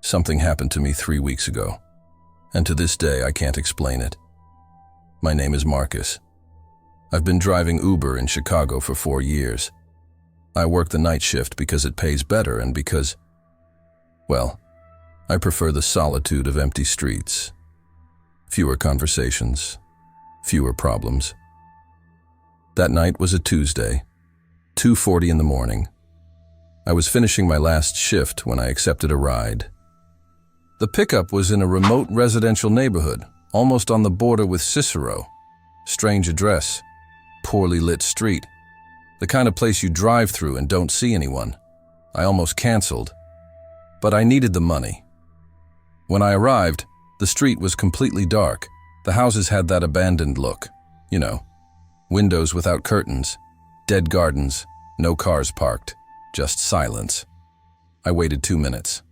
Something happened to me 3 weeks ago, and to this day I can't explain it. My name is Marcus. I've been driving Uber in Chicago for 4 years. I work the night shift because it pays better and because, well, I prefer the solitude of empty streets. Fewer conversations, fewer problems. That night was a Tuesday, 2:40 in the morning. I was finishing my last shift when I accepted a ride. The pickup was in a remote residential neighborhood, almost on the border with Cicero. Strange address, poorly lit street, the kind of place you drive through and don't see anyone. I almost canceled, but I needed the money. When I arrived, the street was completely dark. The houses had that abandoned look, you know, windows without curtains, dead gardens, no cars parked, just silence. I waited 2 minutes.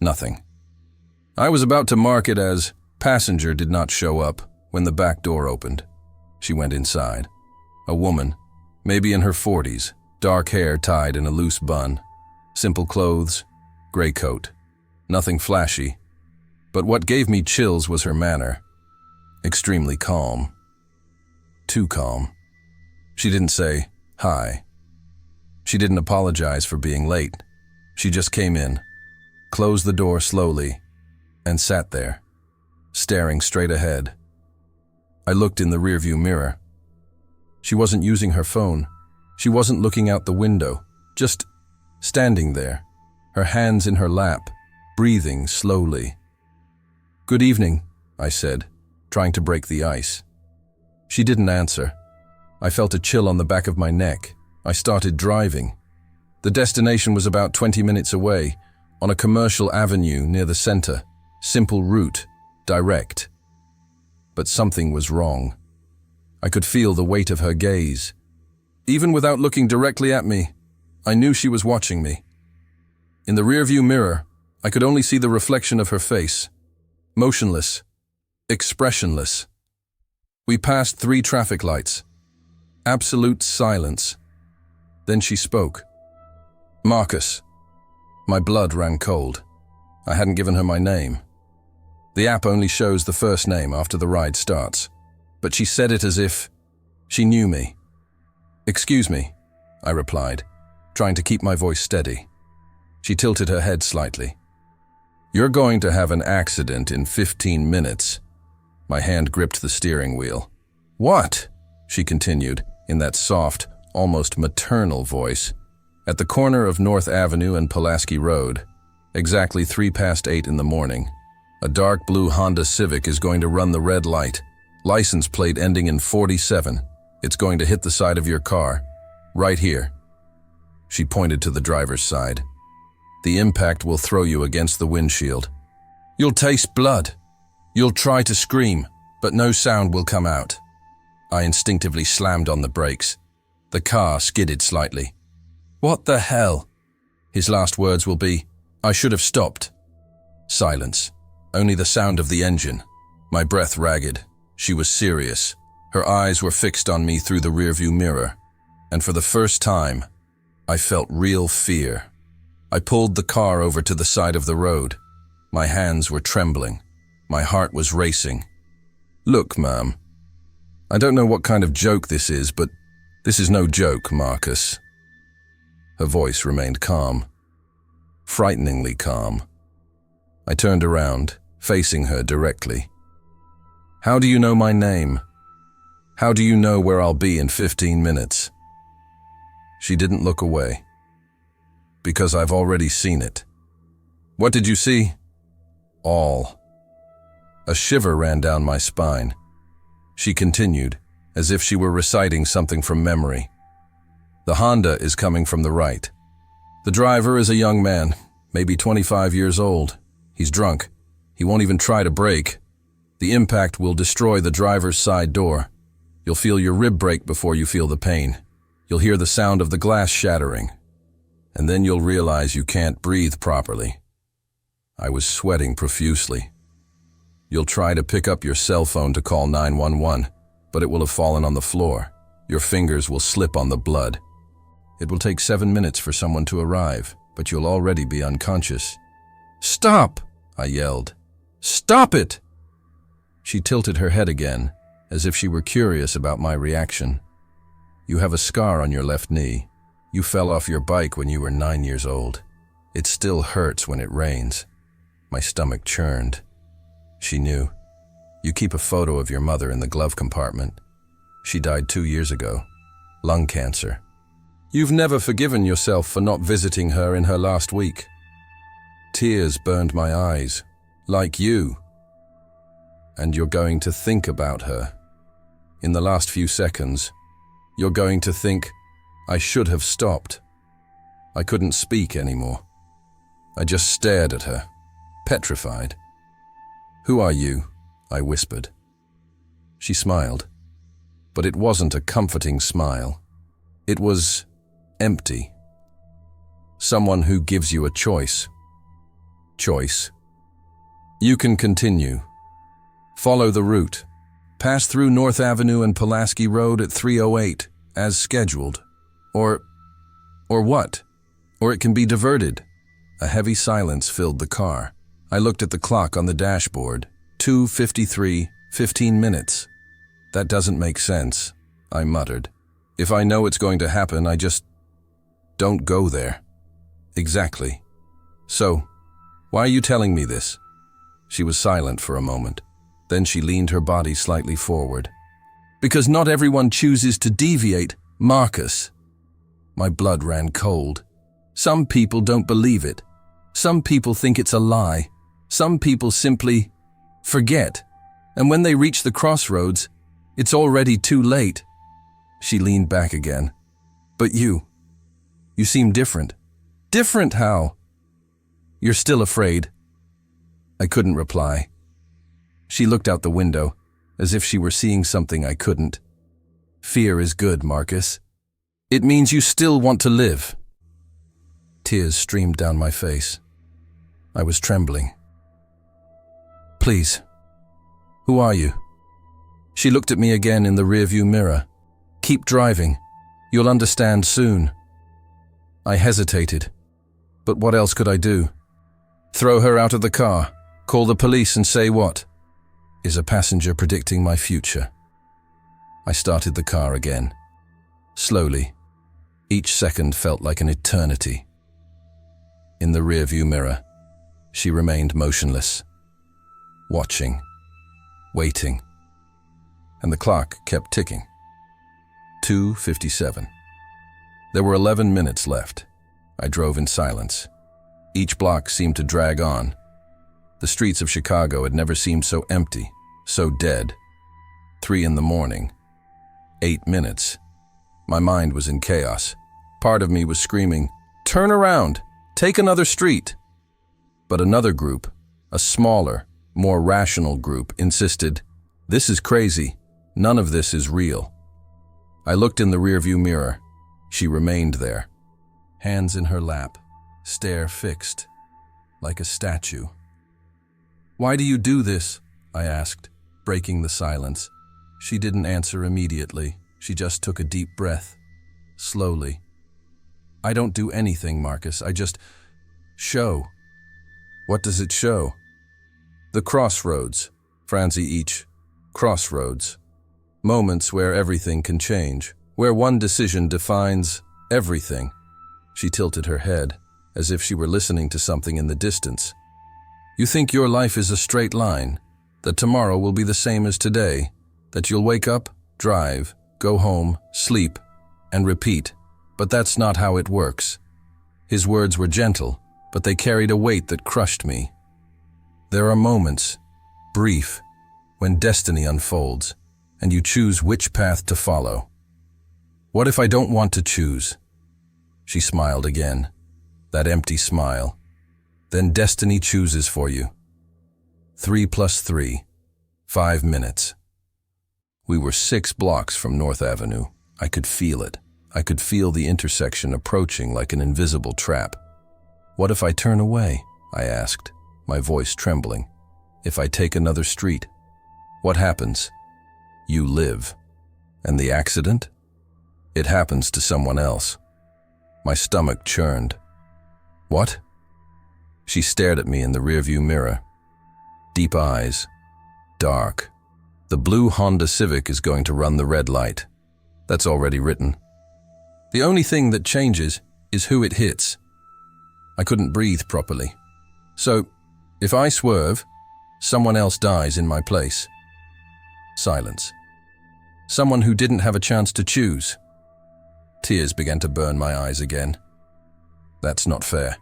Nothing. I was about to mark it as passenger did not show up when the back door opened. She went inside. A woman, maybe in her 40s, dark hair tied in a loose bun, simple clothes, gray coat. Nothing flashy. But what gave me chills was her manner. Extremely calm. Too calm. She didn't say, "Hi." She didn't apologize for being late. She just came in, closed the door slowly, and sat there, staring straight ahead. I looked in the rearview mirror. She wasn't using her phone. She wasn't looking out the window, just standing there, her hands in her lap, breathing slowly. "Good evening," I said, trying to break the ice. She didn't answer. I felt a chill on the back of my neck. I started driving. The destination was about 20 minutes away, on a commercial avenue near the center. Simple route, direct. But something was wrong. I could feel the weight of her gaze. Even without looking directly at me, I knew she was watching me. In the rearview mirror, I could only see the reflection of her face. Motionless, expressionless. We passed 3 traffic lights. Absolute silence. Then she spoke. "Marcus." My blood ran cold. I hadn't given her my name. The app only shows the first name after the ride starts, but she said it as if she knew me. "Excuse me," I replied, trying to keep my voice steady. She tilted her head slightly. "You're going to have an accident in 15 minutes. My hand gripped the steering wheel. "What?" she continued, in that soft, almost maternal voice. "At the corner of North Avenue and Pulaski Road, exactly 8:03 in the morning, a dark blue Honda Civic is going to run the red light, license plate ending in 47. It's going to hit the side of your car, right here." She pointed to the driver's side. "The impact will throw you against the windshield. You'll taste blood. You'll try to scream, but no sound will come out." I instinctively slammed on the brakes. The car skidded slightly. "What the hell?" His last words will be, "I should have stopped." Silence. Only the sound of the engine. My breath ragged. She was serious. Her eyes were fixed on me through the rearview mirror. And for the first time, I felt real fear. I pulled the car over to the side of the road. My hands were trembling. My heart was racing. "Look, ma'am. I don't know what kind of joke this is, but this is no joke, Marcus." Her voice remained calm. Frighteningly calm. I turned around, facing her directly. "How do you know my name? How do you know where I'll be in 15 minutes? She didn't look away. "Because I've already seen it." "What did you see?" "All." A shiver ran down my spine. She continued, as if she were reciting something from memory. "The Honda is coming from the right. The driver is a young man, maybe 25 years old. He's drunk. He won't even try to brake. The impact will destroy the driver's side door. You'll feel your rib break before you feel the pain. You'll hear the sound of the glass shattering. And then you'll realize you can't breathe properly." I was sweating profusely. "You'll try to pick up your cell phone to call 911, but it will have fallen on the floor. Your fingers will slip on the blood. It will take 7 minutes for someone to arrive, but you'll already be unconscious. "Stop!" I yelled. "Stop it!" She tilted her head again, as if she were curious about my reaction. "You have a scar on your left knee. You fell off your bike when you were 9 years old. It still hurts when it rains." My stomach churned. She knew. "You keep a photo of your mother in the glove compartment. She died 2 years ago. Lung cancer. You've never forgiven yourself for not visiting her in her last week." Tears burned my eyes. "Like you. And you're going to think about her. In the last few seconds, you're going to think, I should have stopped." I couldn't speak anymore. I just stared at her, petrified. "Who are you?" I whispered. She smiled, but it wasn't a comforting smile. It was empty. Someone who gives you a choice. Choice. "You can continue. Follow the route. Pass through North Avenue and Pulaski Road at 3:08, as scheduled. Or what? Or it can be diverted." A heavy silence filled the car. I looked at the clock on the dashboard. 2:53, 15 minutes. "That doesn't make sense," I muttered. "If I know it's going to happen, I just don't go there." "Exactly. So, why are you telling me this?" She was silent for a moment. Then she leaned her body slightly forward. "Because not everyone chooses to deviate, Marcus." My blood ran cold. Some people don't believe it. Some people think it's a lie. Some people simply forget. And when they reach the crossroads, it's already too late. She leaned back again. "But you seem different." "Different how?" "You're still afraid." I couldn't reply. She looked out the window, as if she were seeing something I couldn't. "Fear is good, Marcus. It means you still want to live." Tears streamed down my face. I was trembling. "Please, who are you?" She looked at me again in the rearview mirror. "Keep driving. You'll understand soon." I hesitated. But what else could I do? Throw her out of the car? Call the police and say what? Is a passenger predicting my future? I started the car again. Slowly. Each second felt like an eternity. In the rearview mirror, she remained motionless, watching, waiting, and the clock kept ticking. 2:57. There were 11 minutes left. I drove in silence. Each block seemed to drag on. The streets of Chicago had never seemed so empty, so dead. 3 in the morning. 8 minutes. My mind was in chaos. Part of me was screaming, "Turn around! Take another street!" But another group, a smaller, more rational group, insisted, "This is crazy. None of this is real." I looked in the rearview mirror. She remained there, hands in her lap, stare fixed, like a statue. "Why do you do this?" I asked, breaking the silence. She didn't answer immediately. She just took a deep breath, slowly. "I don't do anything, Marcus. I just show." "What does it show?" "The crossroads, Francie, each crossroads. Moments where everything can change, where one decision defines everything." She tilted her head, as if she were listening to something in the distance. "You think your life is a straight line, that tomorrow will be the same as today, that you'll wake up, drive, go home, sleep, and repeat. But that's not how it works." His words were gentle, but they carried a weight that crushed me. "There are moments, brief, when destiny unfolds, and you choose which path to follow. What if I don't want to choose?" She smiled again, that empty smile. "Then destiny chooses for you. 3 + 3, 5 minutes." We were 6 blocks from North Avenue. I could feel it. I could feel the intersection approaching like an invisible trap. "What if I turn away?" I asked, my voice trembling. "If I take another street? What happens?" "You live." "And the accident?" "It happens to someone else." My stomach churned. "What?" She stared at me in the rearview mirror. Deep eyes. Dark. The blue Honda Civic is going to run the red light. That's already written. The only thing that changes is who it hits. I couldn't breathe properly. So, if I swerve, someone else dies in my place. Silence. Someone who didn't have a chance to choose. Tears began to burn my eyes again. That's not fair.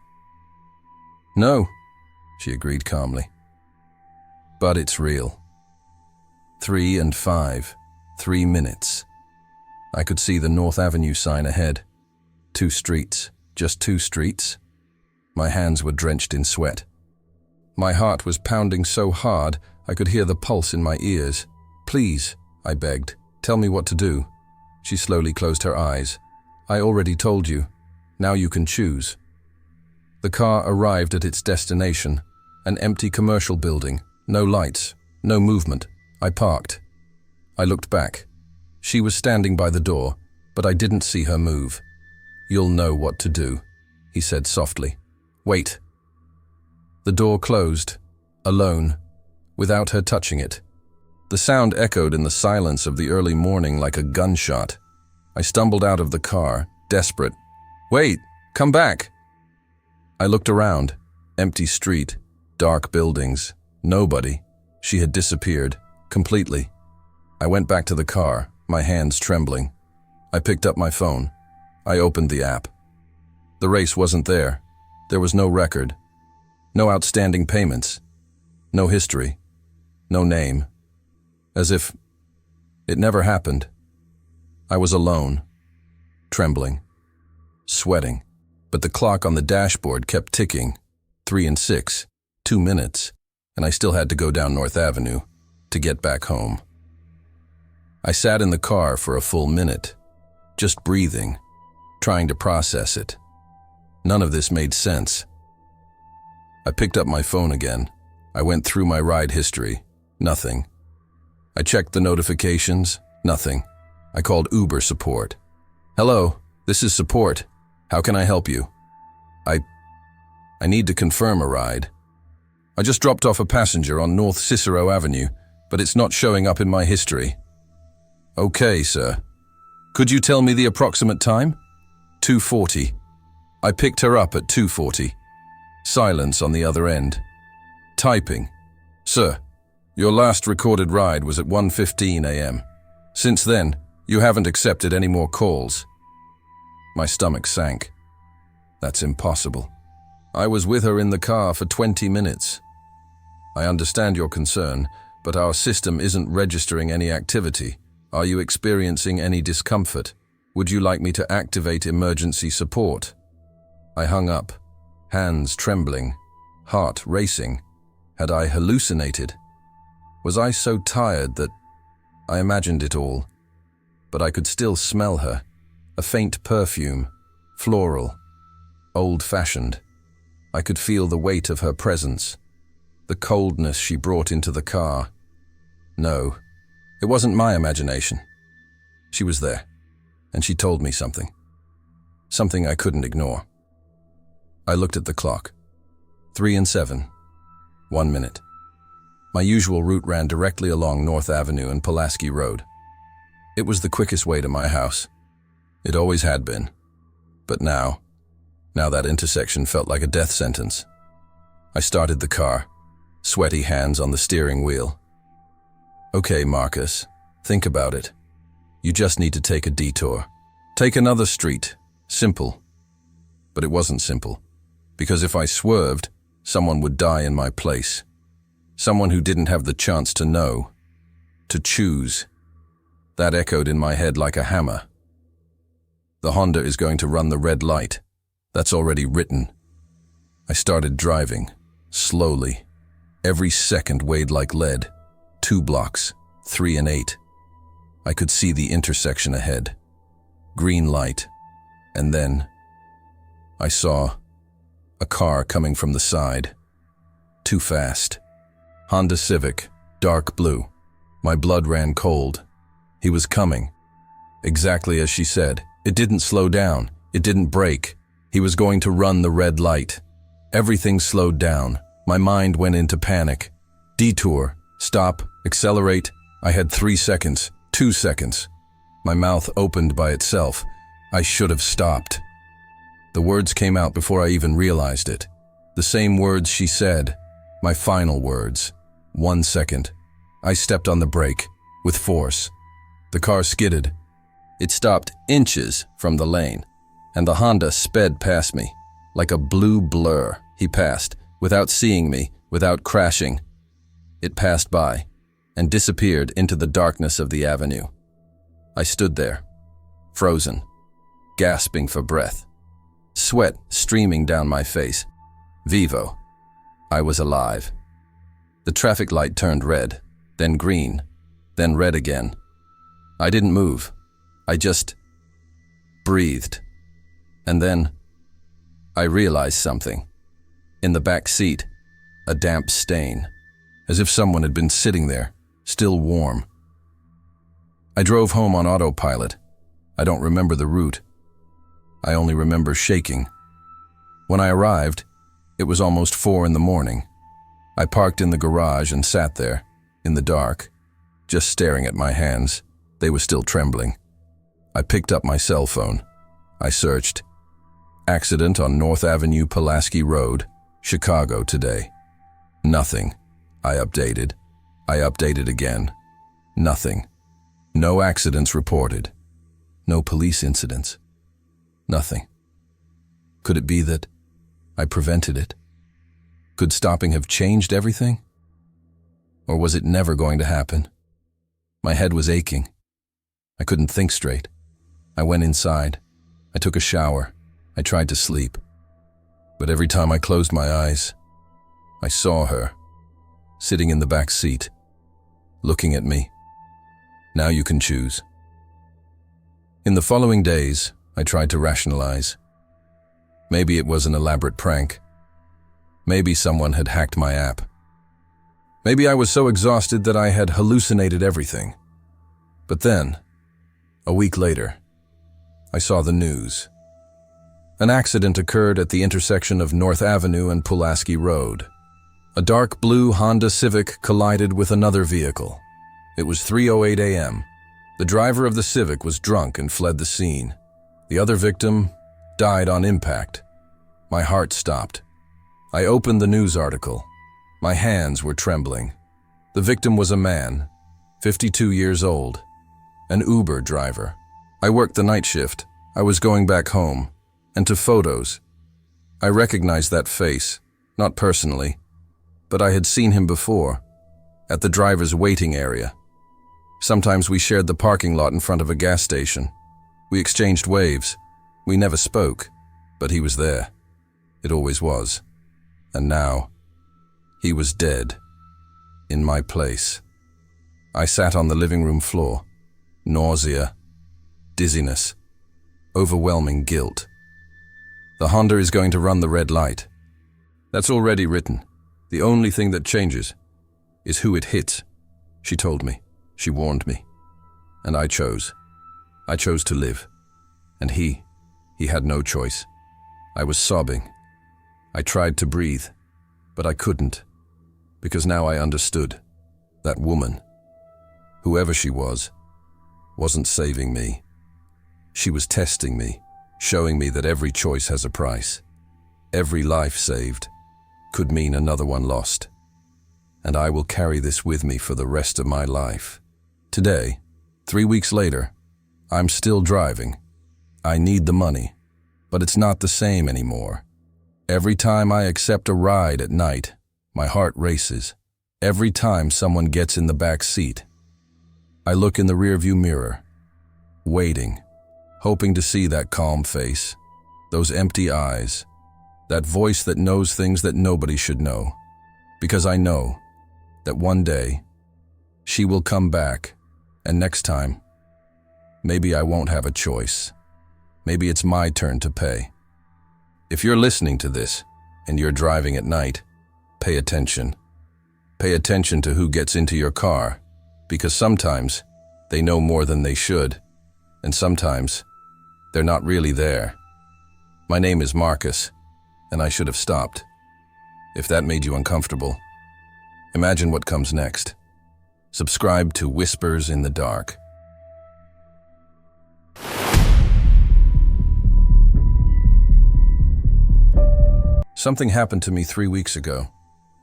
No, she agreed calmly. But it's real. 3 and 5, 3 minutes. I could see the North Avenue sign ahead. 2 streets, just 2 streets. My hands were drenched in sweat. My heart was pounding so hard I could hear the pulse in my ears. Please, I begged, tell me what to do. She slowly closed her eyes. I already told you. Now you can choose. The car arrived at its destination, an empty commercial building, no lights, no movement. I parked. I looked back. She was standing by the door, but I didn't see her move. You'll know what to do, he said softly. Wait. The door closed, alone, without her touching it. The sound echoed in the silence of the early morning like a gunshot. I stumbled out of the car, desperate. Wait, come back! I looked around. Empty street, dark buildings, nobody. She had disappeared, completely. I went back to the car, my hands trembling. I picked up my phone. I opened the app. The race wasn't there. There was no record. No outstanding payments. No history. No name. As if it never happened. I was alone, trembling, sweating, but the clock on the dashboard kept ticking. 3 and 6, 2 minutes, and I still had to go down North Avenue to get back home. I sat in the car for a full minute, just breathing, trying to process it. None of this made sense. I picked up my phone again. I went through my ride history. Nothing. I checked the notifications. Nothing. I called Uber support. Hello, this is support. How can I help you? I need to confirm a ride. I just dropped off a passenger on North Cicero Avenue, but it's not showing up in my history. Okay, sir. Could you tell me the approximate time? 2:40. I picked her up at 2:40. Silence on the other end. Typing. Sir, your last recorded ride was at 1:15 a.m. Since then, you haven't accepted any more calls. My stomach sank. That's impossible. I was with her in the car for 20 minutes. I understand your concern, but our system isn't registering any activity. Are you experiencing any discomfort? Would you like me to activate emergency support? I hung up, hands trembling, heart racing. Had I hallucinated? Was I so tired that I imagined it all? But I could still smell her, a faint perfume, floral, old-fashioned. I could feel the weight of her presence, the coldness she brought into the car. No, it wasn't my imagination. She was there, and she told me something. Something I couldn't ignore. I looked at the clock. 3 and 7. 1 minute. My usual route ran directly along North Avenue and Pulaski Road. It was the quickest way to my house. It always had been. But now that intersection felt like a death sentence. I started the car, sweaty hands on the steering wheel. Okay, Marcus, think about it. You just need to take a detour. Take another street. Simple. But it wasn't simple. Because if I swerved, someone would die in my place. Someone who didn't have the chance to know, to choose. That echoed in my head like a hammer. The Honda is going to run the red light. That's already written. I started driving, slowly. Every second weighed like lead. 2 blocks, 3 and 8. I could see the intersection ahead. Green light. And then I saw a car coming from the side. Too fast. Honda Civic, dark blue. My blood ran cold. He was coming. Exactly as she said. It didn't slow down. It didn't brake. He was going to run the red light. Everything slowed down. My mind went into panic. Detour, stop, accelerate. I had 3 seconds, 2 seconds. My mouth opened by itself. I should have stopped. The words came out before I even realized it. The same words she said, my final words. 1 second. I stepped on the brake, with force. The car skidded. It stopped inches from the lane, and the Honda sped past me. Like a blue blur, he passed, without seeing me, without crashing. It passed by, and disappeared into the darkness of the avenue. I stood there, frozen, gasping for breath, sweat streaming down my face. Vivo. I was alive. The traffic light turned red, then green, then red again. I didn't move. I just breathed. And then I realized something. In the back seat, a damp stain, as if someone had been sitting there, still warm. I drove home on autopilot. I don't remember the route. I only remember shaking. When I arrived, it was almost 4 in the morning. I parked in the garage and sat there, in the dark, just staring at my hands. They were still trembling. I picked up my cell phone. I searched. Accident on North Avenue, Pulaski Road, Chicago today. Nothing. I updated. I updated again. Nothing. No accidents reported. No police incidents. Nothing. Could it be that I prevented it? Could stopping have changed everything? Or was it never going to happen? My head was aching. I couldn't think straight. I went inside. I took a shower. I tried to sleep. But every time I closed my eyes, I saw her, sitting in the back seat, looking at me. Now you can choose. In the following days, I tried to rationalize. Maybe it was an elaborate prank. Maybe someone had hacked my app. Maybe I was so exhausted that I had hallucinated everything. But then, a week later, I saw the news. An accident occurred at the intersection of North Avenue and Pulaski Road. A dark blue Honda Civic collided with another vehicle. It was 3:08 a.m. The driver of the Civic was drunk and fled the scene. The other victim died on impact. My heart stopped. I opened the news article. My hands were trembling. The victim was a man, 52 years old, an Uber driver. I worked the night shift. I was going back home, and to photos. I recognized that face, not personally, but I had seen him before, at the driver's waiting area. Sometimes we shared the parking lot in front of a gas station. We exchanged waves. We never spoke, but he was there. It always was. And now, he was dead, in my place. I sat on the living room floor. Nausea, dizziness, overwhelming guilt. The Honda is going to run the red light. That's already written. The only thing that changes is who it hits. She told me. She warned me. And I chose. I chose to live. And he had no choice. I was sobbing. I tried to breathe, but I couldn't, because now I understood. That woman, whoever she was, wasn't saving me. She was testing me, showing me that every choice has a price. Every life saved could mean another one lost. And I will carry this with me for the rest of my life. Today, 3 weeks later, I'm still driving. I need the money, but it's not the same anymore. Every time I accept a ride at night, my heart races. Every time someone gets in the back seat, I look in the rearview mirror, waiting, hoping to see that calm face, those empty eyes, that voice that knows things that nobody should know. Because I know that one day, she will come back, and next time, maybe I won't have a choice. Maybe it's my turn to pay. If you're listening to this, and you're driving at night, pay attention. Pay attention to who gets into your car, because sometimes they know more than they should, and sometimes they're not really there. My name is Marcus, and I should have stopped. If that made you uncomfortable, imagine what comes next. Subscribe to Whispers in the Dark. Something happened to me 3 weeks ago,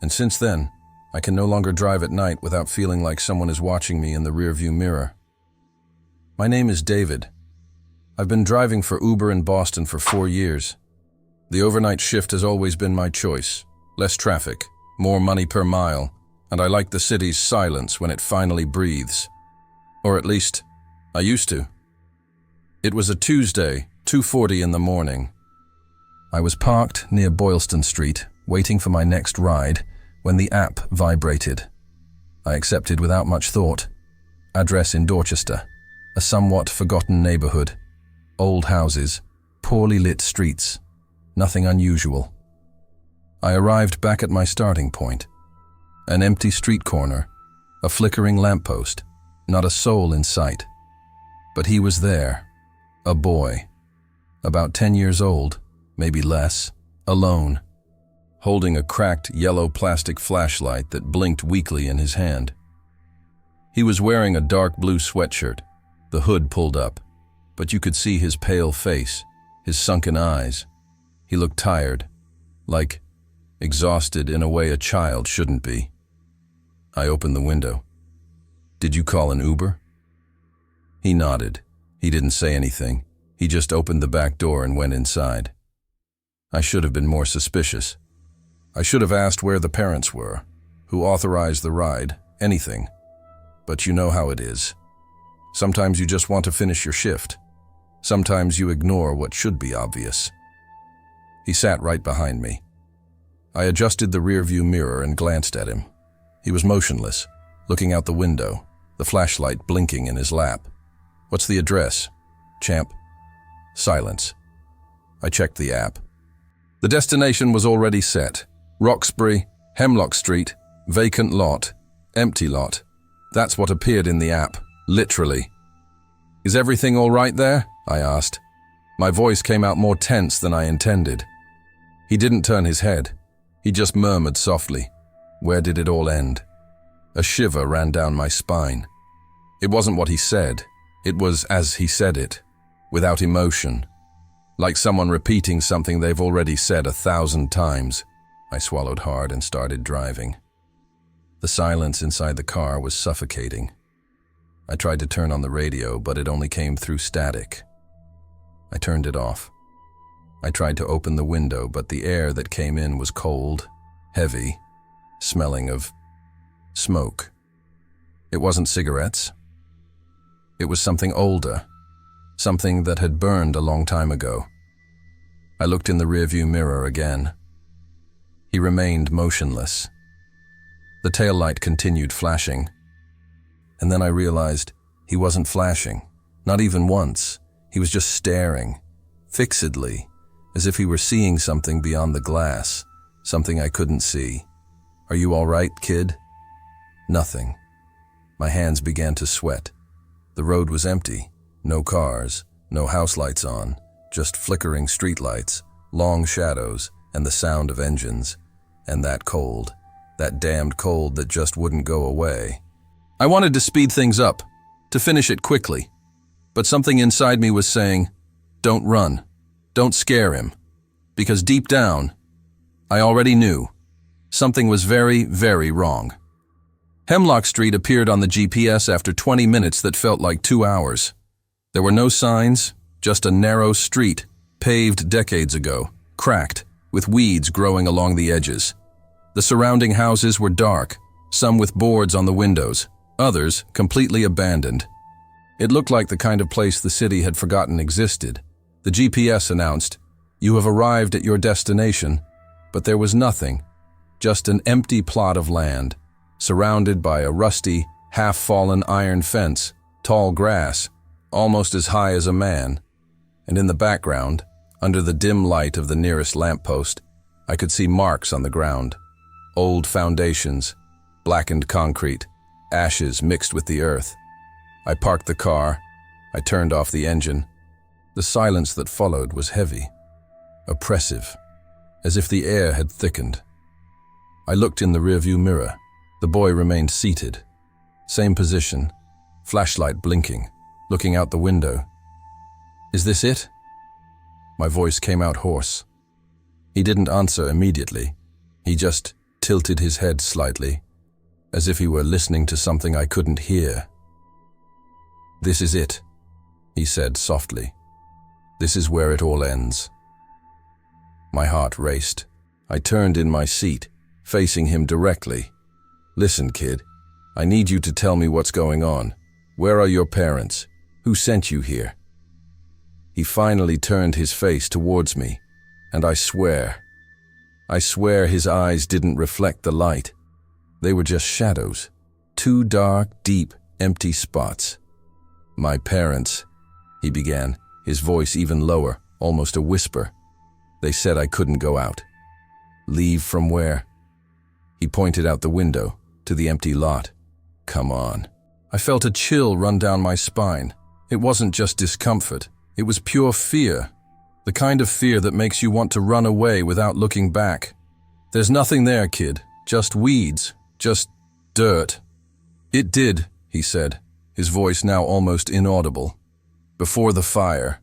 and since then, I can no longer drive at night without feeling like someone is watching me in the rearview mirror. My name is David. I've been driving for Uber in Boston for 4 years. The overnight shift has always been my choice. Less traffic, more money per mile, and I like the city's silence when it finally breathes. Or at least, I used to. It was a Tuesday, 2:40 in the morning. I was parked near Boylston Street, waiting for my next ride, when the app vibrated. I accepted without much thought. Address in Dorchester, a somewhat forgotten neighborhood. Old houses, poorly lit streets, nothing unusual. I arrived back at my starting point. An empty street corner, a flickering lamppost, not a soul in sight. But he was there, a boy, about 10 years old, maybe less, alone, holding a cracked yellow plastic flashlight that blinked weakly in his hand. He was wearing a dark blue sweatshirt, the hood pulled up, but you could see his pale face, his sunken eyes. He looked tired, like exhausted in a way a child shouldn't be. I opened the window. "Did you call an Uber?" He nodded. He didn't say anything. He just opened the back door and went inside. I should have been more suspicious. I should have asked where the parents were, who authorized the ride, anything. But you know how it is. Sometimes you just want to finish your shift. Sometimes you ignore what should be obvious. He sat right behind me. I adjusted the rearview mirror and glanced at him. He was motionless, looking out the window, the flashlight blinking in his lap. "What's the address, champ?" Silence. I checked the app. The destination was already set. Roxbury, Hemlock Street, vacant lot, empty lot. That's what appeared in the app, literally. "Is everything all right there?" I asked. My voice came out more tense than I intended. He didn't turn his head. He just murmured softly, "Where did it all end?" A shiver ran down my spine. It wasn't what he said. It was as he said it, without emotion, like someone repeating something they've already said 1,000 times. I swallowed hard and started driving. The silence inside the car was suffocating. I tried to turn on the radio, but it only came through static. I turned it off. I tried to open the window, but the air that came in was cold, heavy, smelling of smoke. It wasn't cigarettes. It was something older, something that had burned a long time ago. I looked in the rearview mirror again. He remained motionless. The taillight continued flashing, and then I realized he wasn't flashing, not even once. He was just staring, fixedly, as if he were seeing something beyond the glass, something I couldn't see. "Are you all right, kid?" Nothing. My hands began to sweat. The road was empty. No cars, no house lights on, just flickering streetlights, long shadows, and the sound of engines. And that cold, that damned cold that just wouldn't go away. I wanted to speed things up, to finish it quickly, but something inside me was saying, "Don't run, don't scare him," because deep down, I already knew something was very, very wrong. Hemlock Street appeared on the GPS after 20 minutes that felt like 2 hours. There were no signs, just a narrow street, paved decades ago, cracked, with weeds growing along the edges. The surrounding houses were dark, some with boards on the windows, others completely abandoned. It looked like the kind of place the city had forgotten existed. The GPS announced, "You have arrived at your destination," but there was nothing, just an empty plot of land, surrounded by a rusty, half-fallen iron fence, tall grass, almost as high as a man, and in the background, under the dim light of the nearest lamppost, I could see marks on the ground, old foundations, blackened concrete, ashes mixed with the earth. I parked the car. I turned off the engine. The silence that followed was heavy, oppressive, as if the air had thickened. I looked in the rearview mirror. The boy remained seated. Same position, flashlight blinking, looking out the window. "Is this it?" My voice came out hoarse. He didn't answer immediately. He just tilted his head slightly, as if he were listening to something I couldn't hear. "This is it," he said softly. "This is where it all ends." My heart raced. I turned in my seat, facing him directly. "Listen, kid, I need you to tell me what's going on. Where are your parents? Who sent you here?" He finally turned his face towards me, and I swear his eyes didn't reflect the light. They were just shadows, two dark, deep, empty spots. "My parents," he began, his voice even lower, almost a whisper. "They said I couldn't go out." "Leave from where?" He pointed out the window, to the empty lot. "Come on." I felt a chill run down my spine. It wasn't just discomfort, it was pure fear. The kind of fear that makes you want to run away without looking back. "There's nothing there, kid. Just weeds. Just dirt." "It did," he said, his voice now almost inaudible. "Before the fire."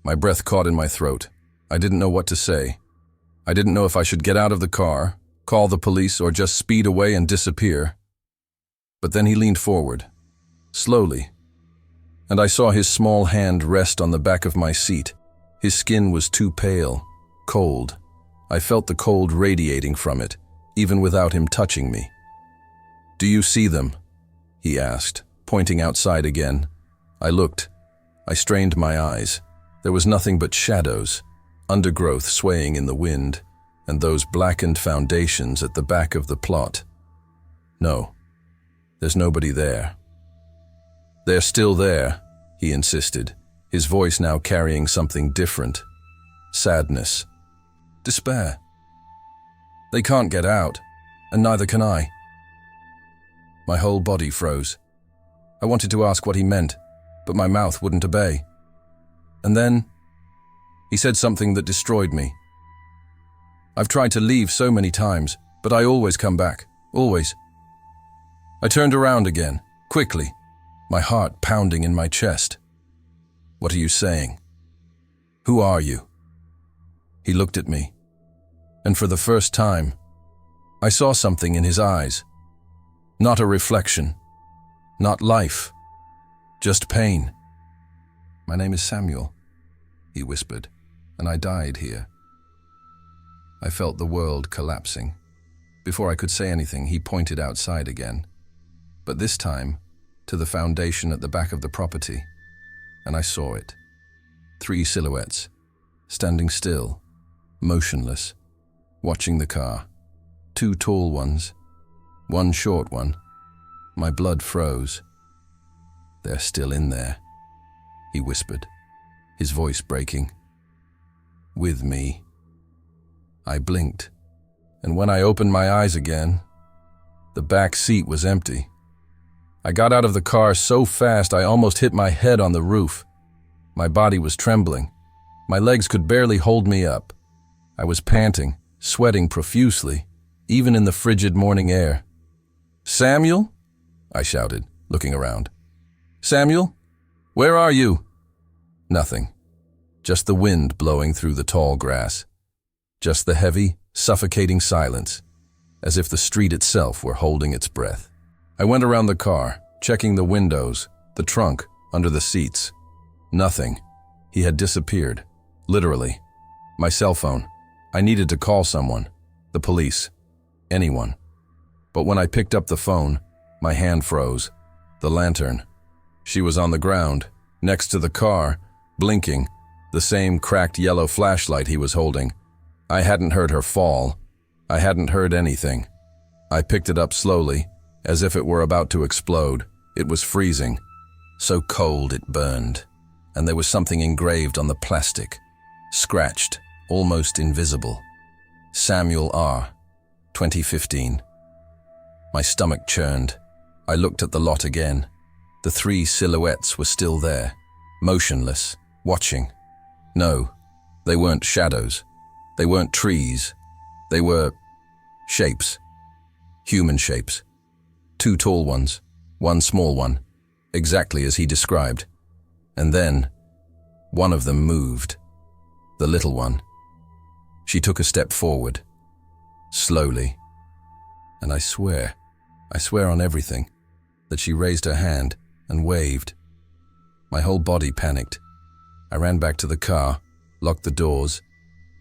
My breath caught in my throat. I didn't know what to say. I didn't know if I should get out of the car, call the police, or just speed away and disappear. But then he leaned forward, slowly, and I saw his small hand rest on the back of my seat. His skin was too pale, cold. I felt the cold radiating from it, even without him touching me. "Do you see them?" he asked, pointing outside again. I looked. I strained my eyes. There was nothing but shadows, undergrowth swaying in the wind, and those blackened foundations at the back of the plot. "No, there's nobody there." "They're still there," he insisted, his voice now carrying something different. Sadness. Despair. "They can't get out, and neither can I." My whole body froze. I wanted to ask what he meant, but my mouth wouldn't obey. And then, he said something that destroyed me. "I've tried to leave so many times, but I always come back. Always." I turned around again, quickly, my heart pounding in my chest. "What are you saying? Who are you?" He looked at me, and for the first time, I saw something in his eyes. Not a reflection, not life, just pain. "My name is Samuel," he whispered, "and I died here." I felt the world collapsing. Before I could say anything, he pointed outside again, but this time to the foundation at the back of the property, and I saw it. 3 silhouettes, standing still, motionless, watching the car. 2 tall ones, 1 short one. My blood froze. "They're still in there," he whispered, his voice breaking. "With me." I blinked, and when I opened my eyes again, the back seat was empty. I got out of the car so fast I almost hit my head on the roof. My body was trembling. My legs could barely hold me up. I was panting, sweating profusely, even in the frigid morning air. "Samuel?" I shouted, looking around. "Samuel? Where are you?" Nothing. Just the wind blowing through the tall grass. Just the heavy, suffocating silence, as if the street itself were holding its breath. I went around the car, checking the windows, the trunk, under the seats. Nothing. He had disappeared. Literally. My cell phone. I needed to call someone. The police. Anyone. But when I picked up the phone, my hand froze. The lantern. She was on the ground, next to the car, blinking, the same cracked yellow flashlight he was holding. I hadn't heard her fall. I hadn't heard anything. I picked it up slowly, as if it were about to explode. It was freezing. So cold it burned. And there was something engraved on the plastic. Scratched, almost invisible. Samuel R. 2015. My stomach churned. I looked at the lot again. The 3 silhouettes were still there, motionless, watching. No, they weren't shadows. They weren't trees. They were Shapes. Human shapes. 2 tall ones, 1 small one, exactly as he described. And then, one of them moved. The little one. She took a step forward. Slowly. And I swear on everything, that she raised her hand and waved. My whole body panicked. I ran back to the car, locked the doors,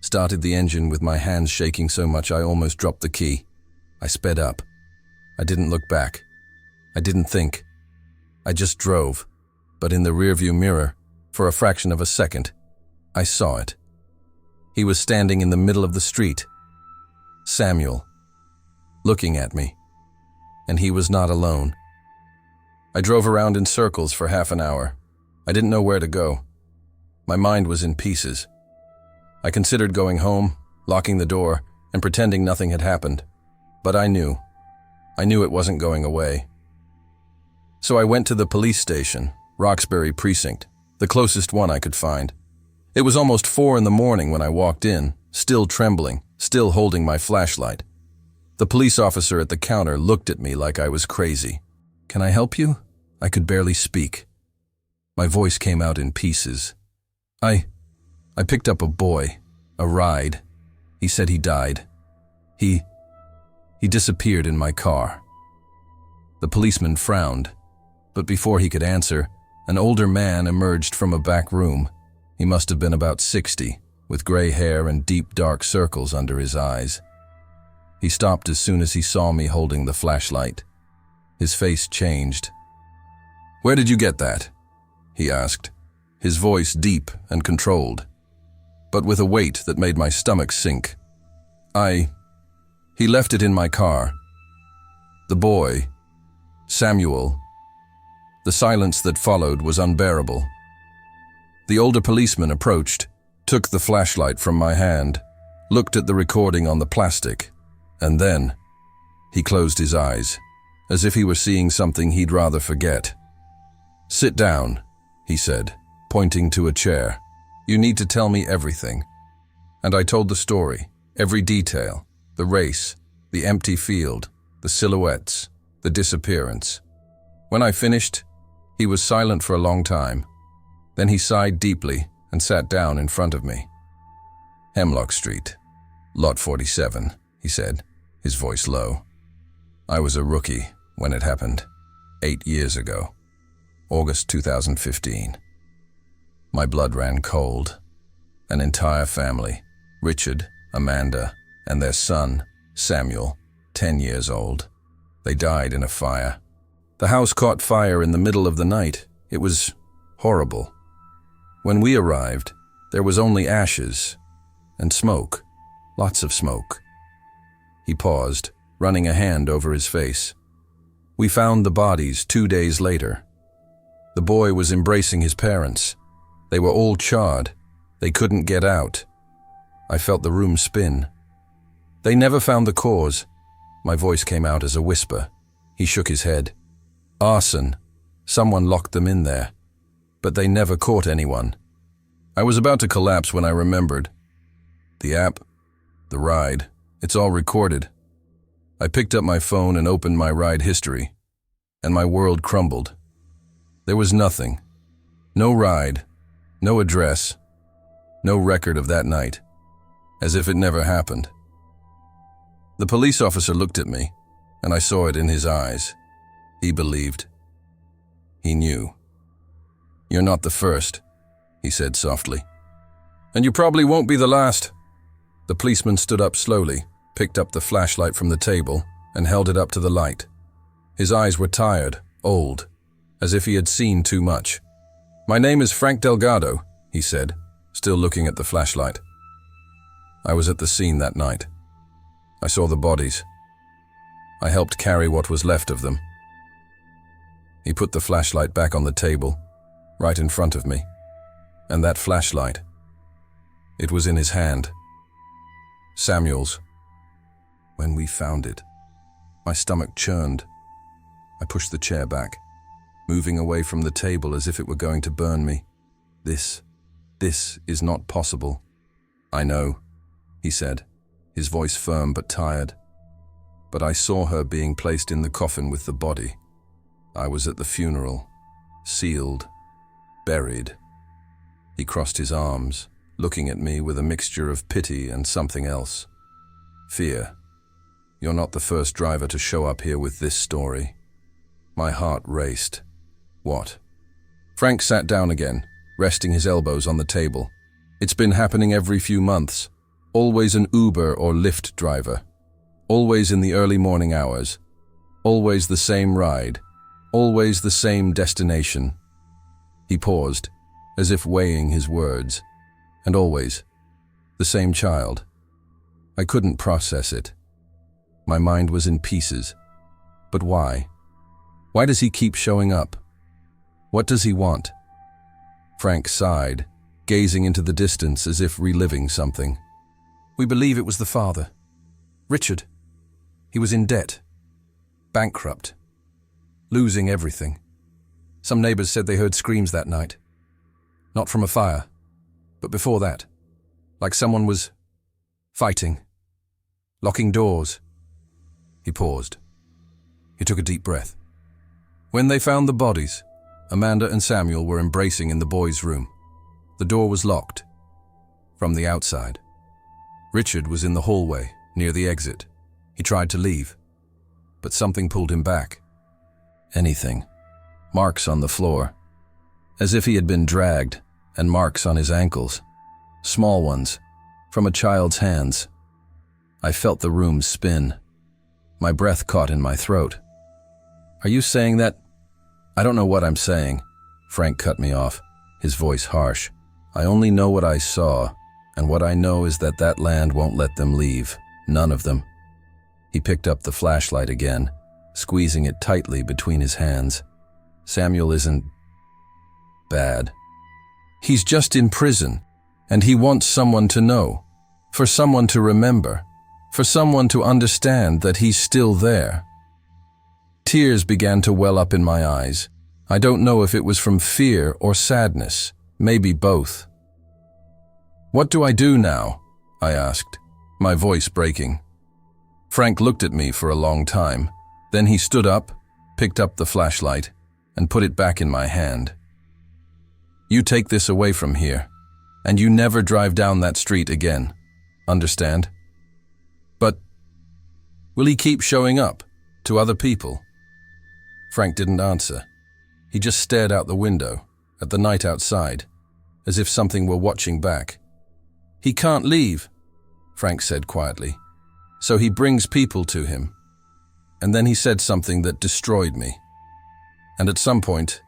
started the engine with my hands shaking so much I almost dropped the key. I sped up. I didn't look back. I didn't think. I just drove. But in the rearview mirror, for a fraction of a second, I saw it. He was standing in the middle of the street. Samuel. Looking at me. And he was not alone. I drove around in circles for half an hour. I didn't know where to go. My mind was in pieces. I considered going home, locking the door, and pretending nothing had happened. But I knew it wasn't going away. So I went to the police station, Roxbury Precinct, the closest one I could find. It was almost 4 in the morning when I walked in, still trembling, still holding my flashlight. The police officer at the counter looked at me like I was crazy. "Can I help you?" I could barely speak. My voice came out in pieces. I picked up a boy, a ride. He said he died. He disappeared in my car. The policeman frowned, but before he could answer, an older man emerged from a back room. He must have been about 60, with gray hair and deep dark circles under his eyes. He stopped as soon as he saw me holding the flashlight. His face changed. "Where did you get that?" he asked, his voice deep and controlled, but with a weight that made my stomach sink. He left it in my car. The boy, Samuel. The silence that followed was unbearable. The older policeman approached, took the flashlight from my hand, looked at the recording on the plastic, and then he closed his eyes, as if he were seeing something he'd rather forget. "Sit down," he said, pointing to a chair. "You need to tell me everything." And I told the story, every detail, the race, the empty field, the silhouettes, the disappearance. When I finished, he was silent for a long time. Then he sighed deeply and sat down in front of me. "Hemlock Street, Lot 47, he said, his voice low. "I was a rookie when it happened, 8 years ago, August 2015. My blood ran cold. An entire family, Richard, Amanda, and their son, Samuel, 10 years old. They died in a fire. The house caught fire in the middle of the night. It was horrible. When we arrived, there was only ashes and smoke, lots of smoke." He paused, running a hand over his face. "We found the bodies 2 days later. The boy was embracing his parents. They were all charred. They couldn't get out. I felt the room spin. They never found the cause." My voice came out as a whisper. He shook his head. "Arson. Someone locked them in there. But they never caught anyone." I was about to collapse when I remembered. The app, the ride, it's all recorded. I picked up my phone and opened my ride history, and my world crumbled. There was nothing. No ride, no address, no record of that night, as if it never happened. The police officer looked at me, and I saw it in his eyes. He believed. He knew. "You're not the first," he said softly. "And you probably won't be the last." The policeman stood up slowly, picked up the flashlight from the table, and held it up to the light. His eyes were tired, old, as if he had seen too much. "My name is Frank Delgado," he said, still looking at the flashlight. "I was at the scene that night. I saw the bodies. I helped carry what was left of them." He put the flashlight back on the table, right in front of me. And that flashlight, it was in his hand. Samuel's. When we found it, my stomach churned. I pushed the chair back, moving away from the table as if it were going to burn me. This is not possible." "I know," he said, his voice firm but tired. but I saw her being placed in the coffin with the body. I was at the funeral, sealed, buried. He crossed his arms, looking at me with a mixture of pity and something else. Fear. You're not the first driver to show up here with this story. My heart raced. What? Frank sat down again, resting his elbows on the table. It's been happening every few months. Always an Uber or Lyft driver. Always in the early morning hours. Always the same ride. Always the same destination. He paused, as if weighing his words. And always the same child. I couldn't process it. My mind was in pieces. But why? Why does he keep showing up? What does he want? Frank sighed, gazing into the distance as if reliving something. We believe it was the father. Richard. He was in debt. Bankrupt. Losing everything. Some neighbors said they heard screams that night. Not from a fire, but before that. Like someone was fighting. Locking doors. He paused. He took a deep breath. When they found the bodies, Amanda and Samuel were embracing in the boys' room. The door was locked. From the outside. Richard was in the hallway, near the exit. He tried to leave, but something pulled him back. Anything. Marks on the floor. As if he had been dragged, and marks on his ankles. Small ones, from a child's hands. I felt the room spin. My breath caught in my throat. Are you saying that? I don't know what I'm saying. Frank cut me off, his voice harsh. I only know what I saw, and what I know is that that land won't let them leave. None of them. He picked up the flashlight again, squeezing it tightly between his hands. Samuel isn't bad. He's just in prison, and he wants someone to know, for someone to remember, for someone to understand that he's still there. Tears began to well up in my eyes. I don't know if it was from fear or sadness, maybe both. What do I do now? I asked, my voice breaking. Frank looked at me for a long time. Then he stood up, picked up the flashlight, and put it back in my hand. You take this away from here, and you never drive down that street again. Understand? But will he keep showing up to other people? Frank didn't answer. He just stared out the window, at the night outside, as if something were watching back. He can't leave, Frank said quietly, so he brings people to him. And then he said something that destroyed me. And at some point,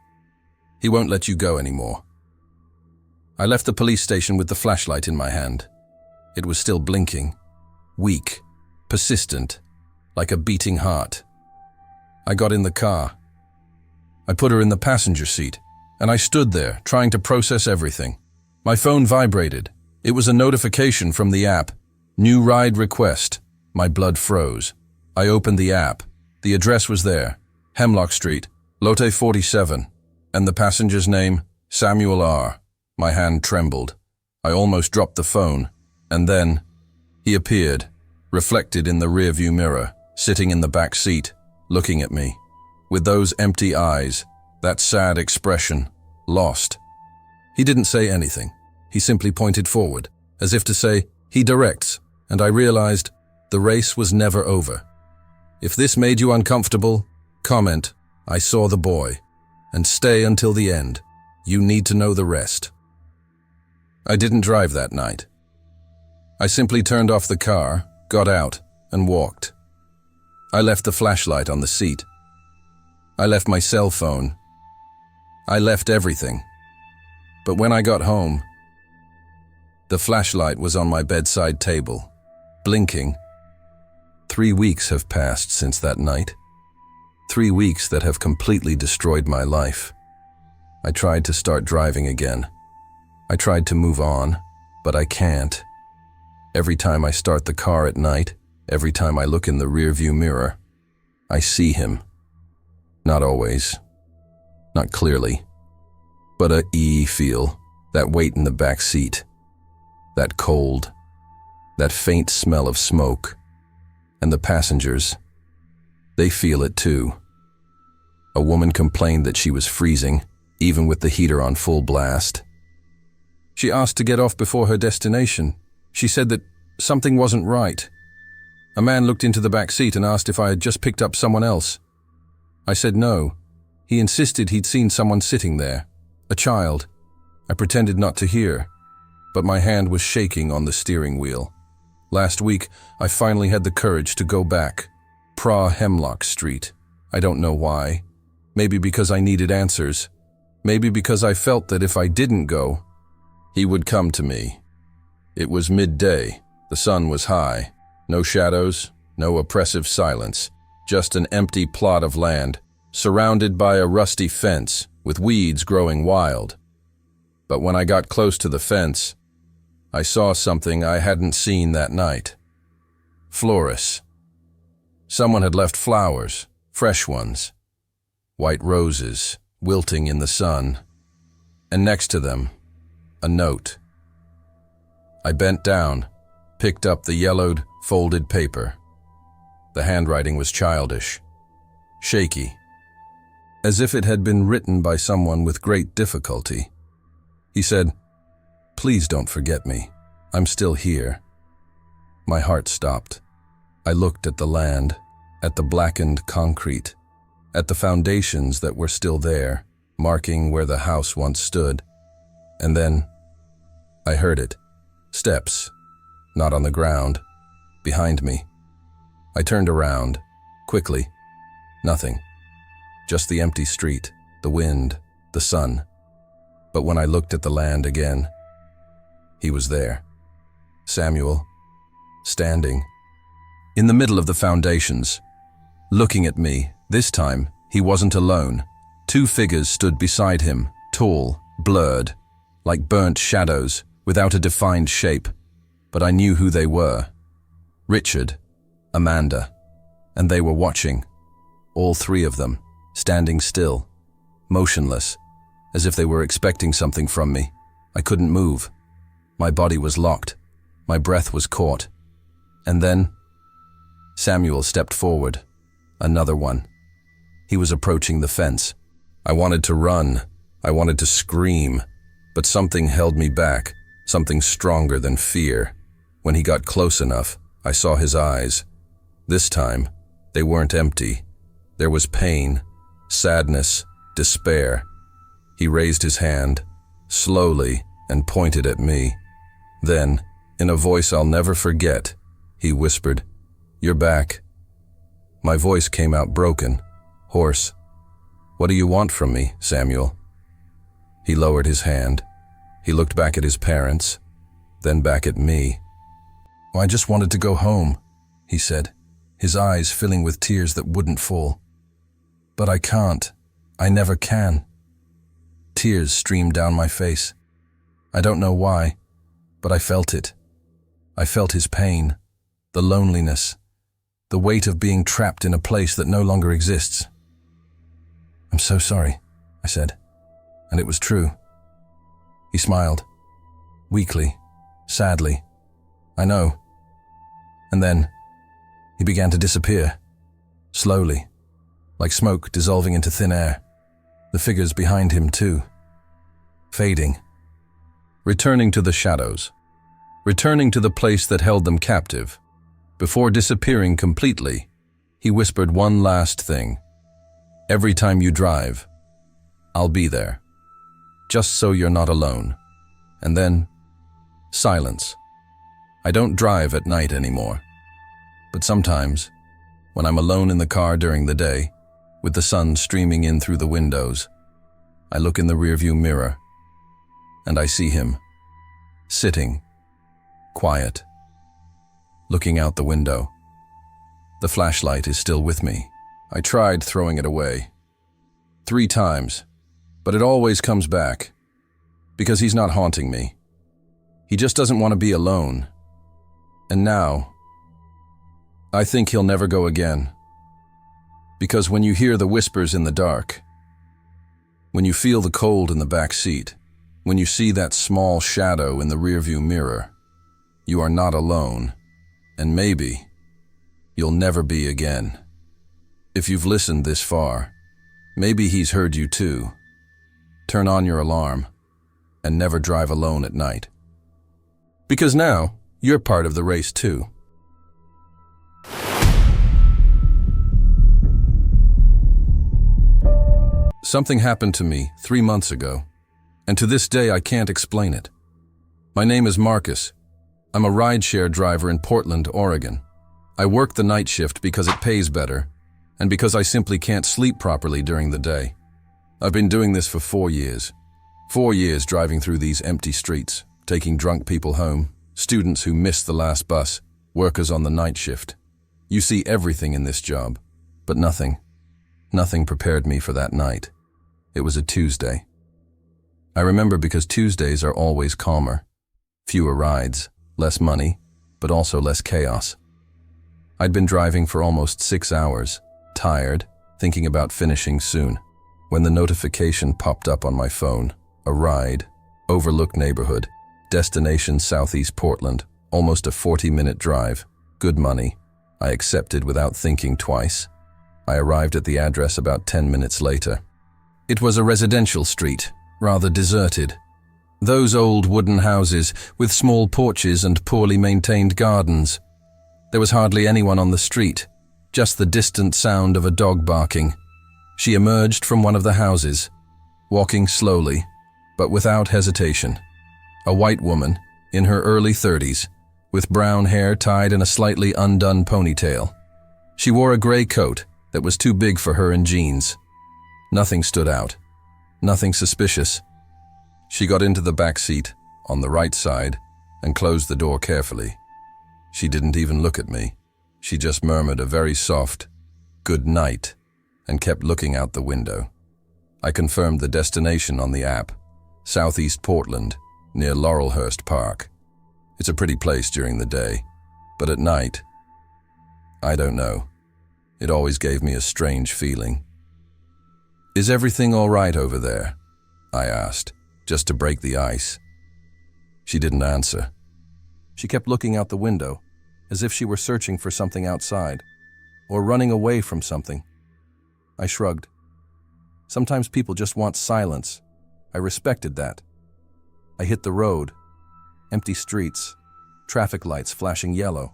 he won't let you go anymore. I left the police station with the flashlight in my hand. It was still blinking, weak, persistent, like a beating heart. I got in the car. I put her in the passenger seat, and I stood there, trying to process everything. My phone vibrated. It was a notification from the app. New ride request. My blood froze. I opened the app. The address was there. Hemlock Street, Lotte 47. And the passenger's name, Samuel R. My hand trembled. I almost dropped the phone. And then, he appeared, reflected in the rearview mirror, sitting in the back seat, looking at me. With those empty eyes, that sad expression, lost. He didn't say anything. He simply pointed forward, as if to say, he directs, and I realized the race was never over. If this made you uncomfortable, comment, I saw the boy, and stay until the end. You need to know the rest. I didn't drive that night. I simply turned off the car, got out, and walked. I left the flashlight on the seat. I left my cell phone. I left everything. But when I got home, the flashlight was on my bedside table, blinking. 3 weeks have passed since that night. 3 weeks that have completely destroyed my life. I tried to start driving again. I tried to move on, but I can't. Every time I start the car at night, every time I look in the rearview mirror, I see him. Not always. Not clearly. But a feel, that weight in the back seat. That cold. That faint smell of smoke. And the passengers, They feel it too. A woman complained that she was freezing, even with the heater on full blast. She asked to get off before her destination. She said that something wasn't right. A man looked into the back seat and asked if I had just picked up someone else. I said no. He insisted he'd seen someone sitting there, a child. I pretended not to hear, but my hand was shaking on the steering wheel. Last week, I finally had the courage to go back. Hemlock Street. I don't know why. Maybe because I needed answers. Maybe because I felt that if I didn't go, he would come to me. It was midday. The sun was high. No shadows, no oppressive silence. Just an empty plot of land, surrounded by a rusty fence with weeds growing wild. But when I got close to the fence, I saw something I hadn't seen that night. Florists. Someone had left flowers, fresh ones. White roses, wilting in the sun. And next to them, a note. I bent down, picked up the yellowed, folded paper. The handwriting was childish, shaky, as if it had been written by someone with great difficulty. He said, "Please don't forget me. I'm still here." My heart stopped. I looked at the land, at the blackened concrete, at the foundations that were still there, marking where the house once stood. And then I heard it. Steps, not on the ground, behind me. I turned around, quickly. Nothing. Just the empty street, the wind, the sun. But when I looked at the land again, he was there. Samuel, standing, in the middle of the foundations, looking at me. This time, he wasn't alone. Two figures stood beside him, tall, blurred, like burnt shadows, without a defined shape. But I knew who they were. Richard, Amanda, and they were watching. All three of them, standing still, motionless, as if they were expecting something from me. I couldn't move. My body was locked. My breath was caught. And then, Samuel stepped forward. Another one. He was approaching the fence. I wanted to run. I wanted to scream. But something held me back, something stronger than fear. When he got close enough, I saw his eyes. This time, they weren't empty. There was pain, sadness, despair. He raised his hand, slowly, and pointed at me. Then, in a voice I'll never forget, he whispered, "You're back." My voice came out broken, hoarse. "What do you want from me, Samuel?" He lowered his hand. He looked back at his parents, then back at me. "I just wanted to go home," he said, his eyes filling with tears that wouldn't fall. "But I can't. I never can." Tears streamed down my face. I don't know why, but I felt it. I felt his pain, the loneliness, the weight of being trapped in a place that no longer exists. "I'm so sorry," I said, and it was true. He smiled, weakly, sadly. "I know." And then he began to disappear, slowly, like smoke dissolving into thin air. The figures behind him too, fading, returning to the shadows, returning to the place that held them captive. Before disappearing completely, he whispered one last thing. "Every time you drive, I'll be there, just so you're not alone." And then, silence. I don't drive at night anymore. But sometimes, when I'm alone in the car during the day, with the sun streaming in through the windows, I look in the rearview mirror, and I see him, sitting, quiet, looking out the window. The flashlight is still with me. I tried throwing it away 3 times, but it always comes back, because he's not haunting me. He just doesn't want to be alone. And now, I think he'll never go again. Because when you hear the whispers in the dark, when you feel the cold in the back seat, when you see that small shadow in the rearview mirror, you are not alone, and maybe you'll never be again. If you've listened this far, maybe he's heard you too. Turn on your alarm and never drive alone at night. Because now, you're part of the race too. Something happened to me 3 months ago, and to this day I can't explain it. My name is Marcus. I'm a rideshare driver in Portland, Oregon. I work the night shift because it pays better, and because I simply can't sleep properly during the day. I've been doing this for 4 years. 4 years driving through these empty streets, taking drunk people home, students who missed the last bus, workers on the night shift. You see everything in this job, but nothing prepared me for that night. It was a Tuesday. I remember because Tuesdays are always calmer. Fewer rides, less money, but also less chaos. I'd been driving for almost 6 hours, tired, thinking about finishing soon, when the notification popped up on my phone. A ride, overlooked neighborhood, destination Southeast Portland, almost a 40-minute drive, good money. I accepted without thinking twice. I arrived at the address about 10 minutes later. It was a residential street, rather deserted. Those old wooden houses with small porches and poorly maintained gardens. There was hardly anyone on the street, just the distant sound of a dog barking. She emerged from one of the houses, walking slowly, but without hesitation. A white woman, in her early 30s, with brown hair tied in a slightly undone ponytail. She wore a gray coat that was too big for her and jeans. Nothing stood out, nothing suspicious. She got into the back seat, on the right side, and closed the door carefully. She didn't even look at me. She just murmured a very soft, "Good night," and kept looking out the window. I confirmed the destination on the app, Southeast Portland, near Laurelhurst Park. It's a pretty place during the day, but at night, I don't know. It always gave me a strange feeling. "Is everything all right over there?" I asked, just to break the ice. She didn't answer. She kept looking out the window, as if she were searching for something outside, or running away from something. I shrugged. Sometimes people just want silence. I respected that. I hit the road. Empty streets, traffic lights flashing yellow.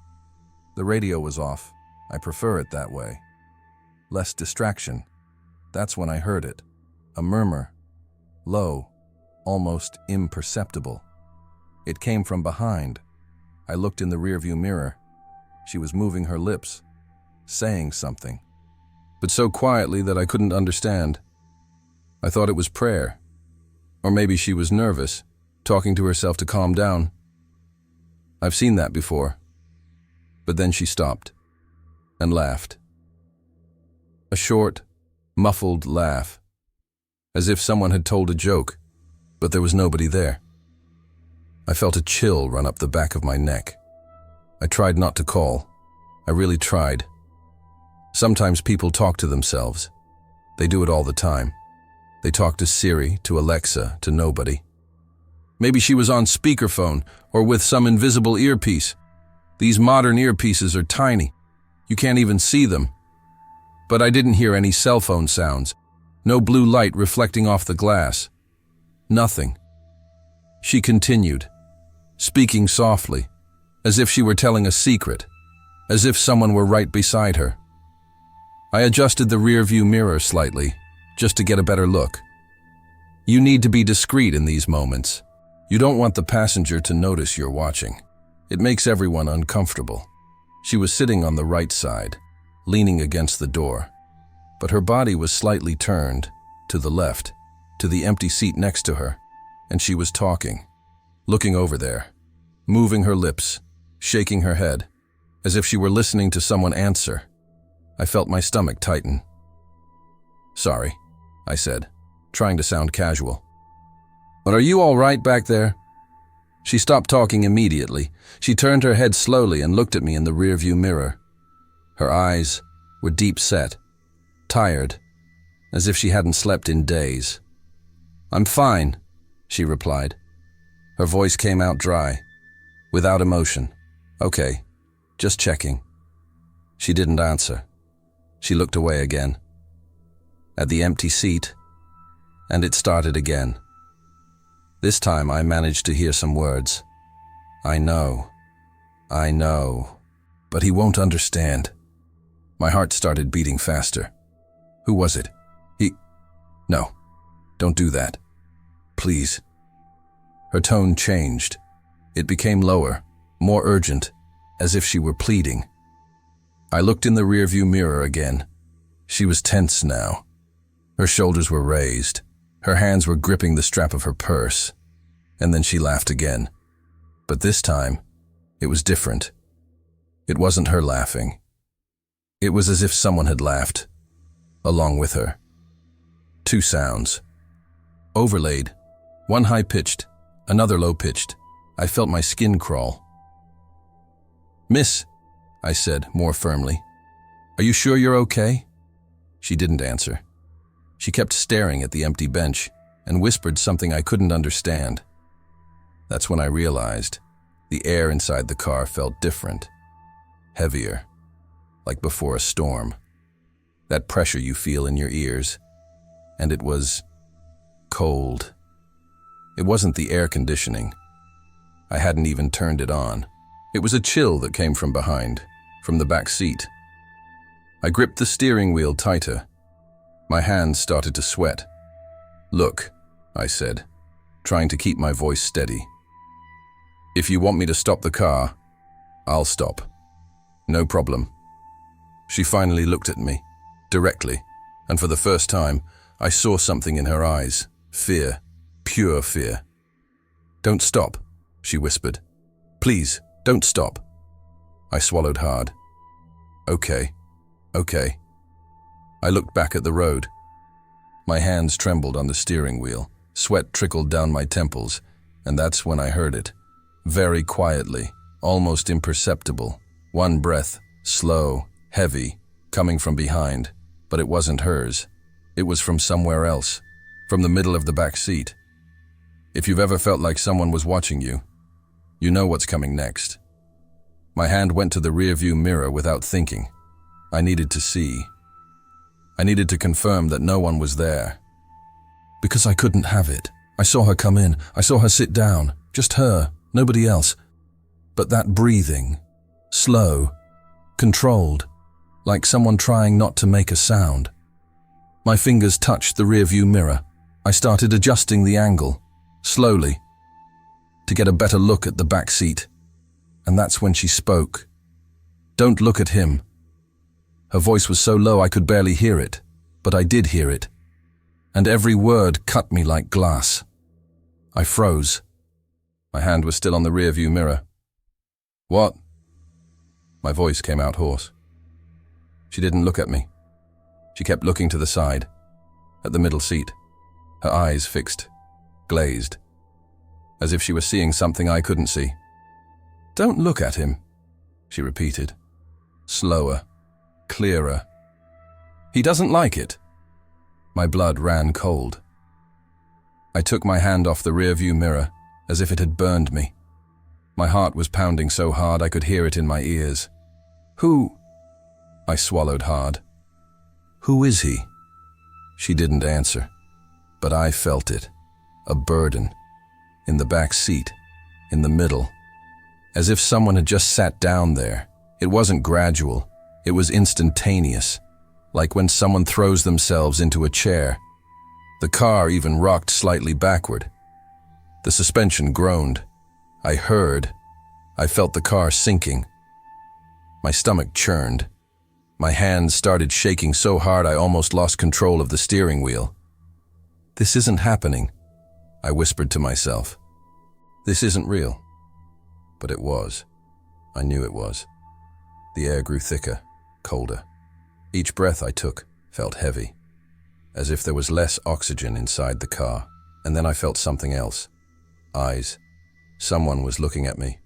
The radio was off. I prefer it that way. Less distraction. That's when I heard it. A murmur. Low, almost imperceptible. It came from behind. I looked in the rearview mirror. She was moving her lips, saying something, but so quietly that I couldn't understand. I thought it was prayer. Or maybe she was nervous, talking to herself to calm down. I've seen that before. But then she stopped and laughed. A short, muffled laugh, as if someone had told a joke, but there was nobody there. I felt a chill run up the back of my neck. I tried not to call. I really tried. Sometimes people talk to themselves. They do it all the time. They talk to Siri, to Alexa, to nobody. Maybe she was on speakerphone or with some invisible earpiece. These modern earpieces are tiny. You can't even see them. But I didn't hear any cell phone sounds. No blue light reflecting off the glass. Nothing. She continued, speaking softly, as if she were telling a secret, as if someone were right beside her. I adjusted the rear-view mirror slightly, just to get a better look. You need to be discreet in these moments. You don't want the passenger to notice you're watching. It makes everyone uncomfortable. She was sitting on the right side, leaning against the door, but her body was slightly turned, to the left, to the empty seat next to her, and she was talking, looking over there, moving her lips, shaking her head, as if she were listening to someone answer. I felt my stomach tighten. "Sorry," I said, trying to sound casual. "But are you all right back there?" She stopped talking immediately. She turned her head slowly and looked at me in the rearview mirror. Her eyes were deep set, tired, as if she hadn't slept in days. "I'm fine," she replied. Her voice came out dry, without emotion. "Okay, just checking." She didn't answer. She looked away again, at the empty seat, and it started again. This time I managed to hear some words. I know, but he won't understand. My heart started beating faster. Who was it? No, don't do that. Please. Her tone changed. It became lower, more urgent, as if she were pleading. I looked in the rearview mirror again. She was tense now. Her shoulders were raised. Her hands were gripping the strap of her purse. And then she laughed again. But this time, it was different. It wasn't her laughing. It was as if someone had laughed, along with her. Two sounds, overlaid, one high-pitched, another low-pitched. I felt my skin crawl. "Miss," I said more firmly, "are you sure you're okay?" She didn't answer. She kept staring at the empty bench and whispered something I couldn't understand. That's when I realized the air inside the car felt different, heavier, like before a storm. That pressure you feel in your ears. And it was cold. It wasn't the air conditioning. I hadn't even turned it on. It was a chill that came from behind, from the back seat. I gripped the steering wheel tighter. My hands started to sweat. "Look," I said, trying to keep my voice steady. "If you want me to stop the car, I'll stop. No problem." She finally looked at me, directly, and for the first time, I saw something in her eyes. Fear, pure fear. "Don't stop," she whispered. "Please, don't stop." I swallowed hard. Okay. I looked back at the road. My hands trembled on the steering wheel. Sweat trickled down my temples, and that's when I heard it. Very quietly, almost imperceptible. One breath, slow, heavy, coming from behind, but it wasn't hers. It was from somewhere else, from the middle of the back seat. If you've ever felt like someone was watching you, you know what's coming next. My hand went to the rearview mirror without thinking. I needed to see. I needed to confirm that no one was there. Because I couldn't have it. I saw her come in. I saw her sit down. Just her, nobody else. But that breathing, slow, controlled, like someone trying not to make a sound. My fingers touched the rearview mirror. I started adjusting the angle, slowly, to get a better look at the back seat. And that's when she spoke. "Don't look at him." Her voice was so low I could barely hear it, but I did hear it. And every word cut me like glass. I froze. My hand was still on the rearview mirror. "What?" My voice came out hoarse. She didn't look at me. She kept looking to the side, at the middle seat, her eyes fixed, glazed, as if she were seeing something I couldn't see. "Don't look at him," she repeated, slower, clearer. "He doesn't like it." My blood ran cold. I took my hand off the rearview mirror, as if it had burned me. My heart was pounding so hard I could hear it in my ears. "Who?" I swallowed hard. "Who is he?" She didn't answer, but I felt it, a burden, in the back seat, in the middle, as if someone had just sat down there. It wasn't gradual, it was instantaneous, like when someone throws themselves into a chair. The car even rocked slightly backward. The suspension groaned. I felt the car sinking. My stomach churned. My hands started shaking so hard I almost lost control of the steering wheel. "This isn't happening," I whispered to myself. "This isn't real." But it was. I knew it was. The air grew thicker, colder. Each breath I took felt heavy, as if there was less oxygen inside the car. And then I felt something else. Eyes. Someone was looking at me,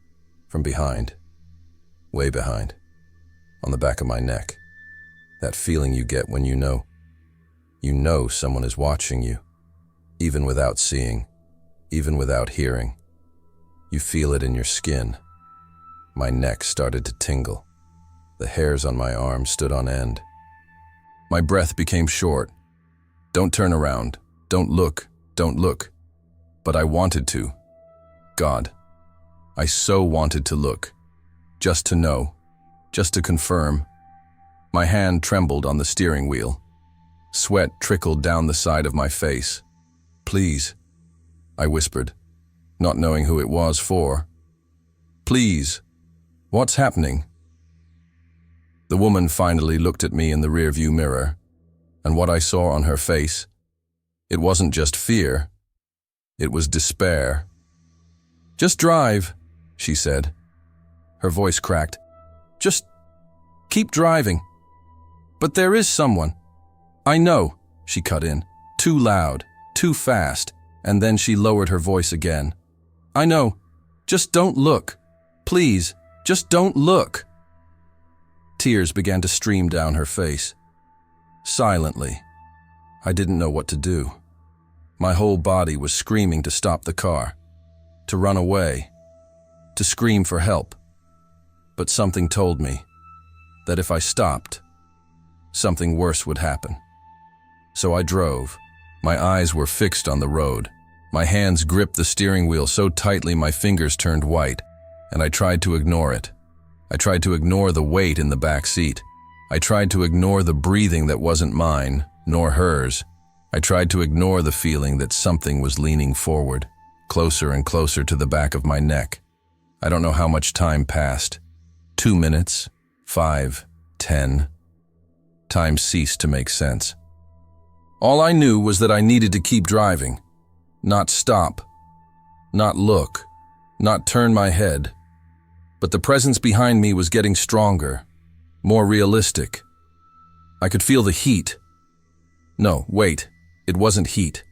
from behind, way behind, on the back of my neck. That feeling you get when you know someone is watching you, even without seeing, even without hearing. You feel it in your skin. My neck started to tingle. The hairs on my arm stood on end. My breath became short. Don't turn around. Don't look. Don't look. But I wanted to. God, I so wanted to look. Just to know. Just to confirm. My hand trembled on the steering wheel. Sweat trickled down the side of my face. Please, I whispered, not knowing who it was for. Please, what's happening? The woman finally looked at me in the rearview mirror, and what I saw on her face, it wasn't just fear, it was despair. Just drive, she said. Her voice cracked. Just keep driving. But there is someone. I know, she cut in. Too loud, too fast, and then she lowered her voice again. I know. Just don't look. Please, just don't look. Tears began to stream down her face. Silently. I didn't know what to do. My whole body was screaming to stop the car, to run away, to scream for help. But something told me that if I stopped, something worse would happen. So I drove. My eyes were fixed on the road. My hands gripped the steering wheel so tightly my fingers turned white, and I tried to ignore it. I tried to ignore the weight in the back seat. I tried to ignore the breathing that wasn't mine, nor hers. I tried to ignore the feeling that something was leaning forward, closer and closer to the back of my neck. I don't know how much time passed. 2 minutes, 5, 10. Time ceased to make sense. All I knew was that I needed to keep driving, not stop, not look, not turn my head. But the presence behind me was getting stronger, more realistic. I could feel the heat. No, wait, it wasn't heat.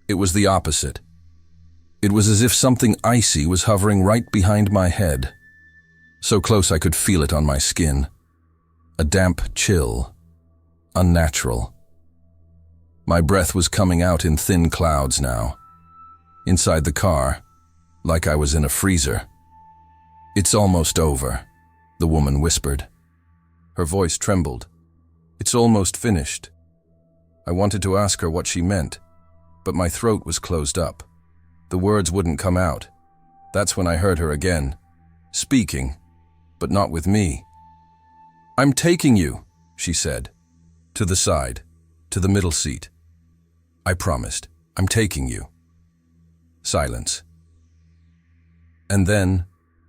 It was the opposite. It was as if something icy was hovering right behind my head. So close I could feel it on my skin. A damp chill. Unnatural. My breath was coming out in thin clouds now. Inside the car, like I was in a freezer. It's almost over, the woman whispered. Her voice trembled. It's almost finished. I wanted to ask her what she meant, but my throat was closed up. The words wouldn't come out. That's when I heard her again, speaking, but not with me. I'm taking you, she said, to the side, to the middle seat. I promised, I'm taking you. Silence. And then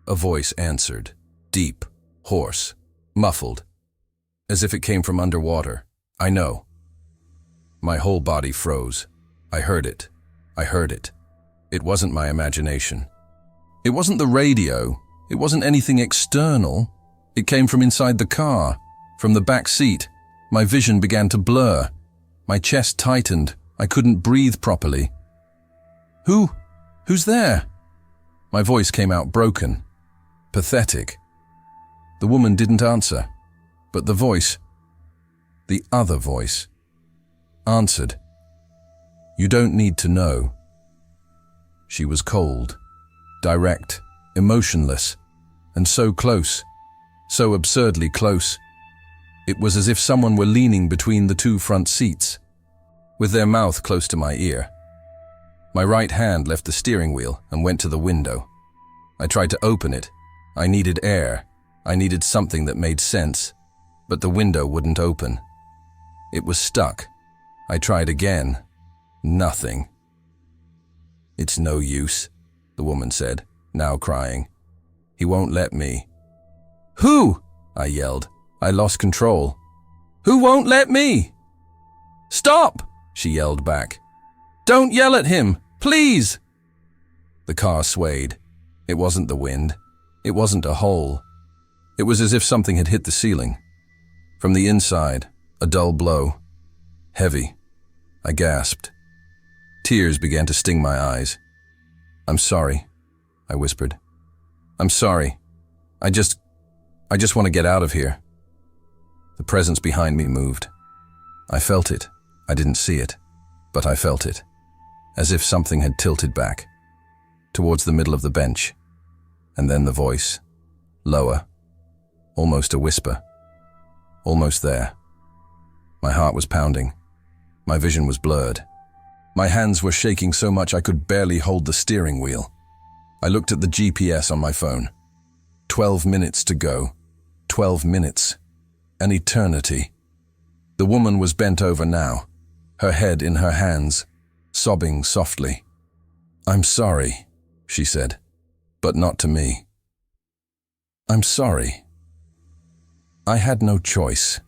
a voice answered, deep, hoarse, muffled, as if it came from underwater. I know. My whole body froze. I heard it. I heard it. It wasn't my imagination. It wasn't the radio. It wasn't anything external. It came from inside the car, from the back seat. My vision began to blur. My chest tightened. I couldn't breathe properly. Who's there? My voice came out broken, pathetic. The woman didn't answer, but the voice, the other voice, answered. You don't need to know. She was cold, direct, emotionless, and so close, so absurdly close. It was as if someone were leaning between the two front seats, with their mouth close to my ear. My right hand left the steering wheel and went to the window. I tried to open it. I needed air. I needed something that made sense, but the window wouldn't open. It was stuck. I tried again. Nothing. It's no use, the woman said, now crying. He won't let me. Who? I yelled. I lost control. Who won't let me? Stop! She yelled back. Don't yell at him, please! The car swayed. It wasn't the wind. It wasn't a hole. It was as if something had hit the ceiling. From the inside, a dull blow. Heavy. I gasped. Tears began to sting my eyes. I'm sorry, I whispered. I'm sorry. I just want to get out of here. The presence behind me moved. I felt it. I didn't see it, but I felt it, as if something had tilted back, towards the middle of the bench, and then the voice, lower, almost a whisper, almost there. My heart was pounding. My vision was blurred. My hands were shaking so much I could barely hold the steering wheel. I looked at the GPS on my phone. 12 minutes to go. 12 minutes. An eternity. The woman was bent over now, her head in her hands, sobbing softly. "I'm sorry," she said, but not to me. "I'm sorry. I had no choice."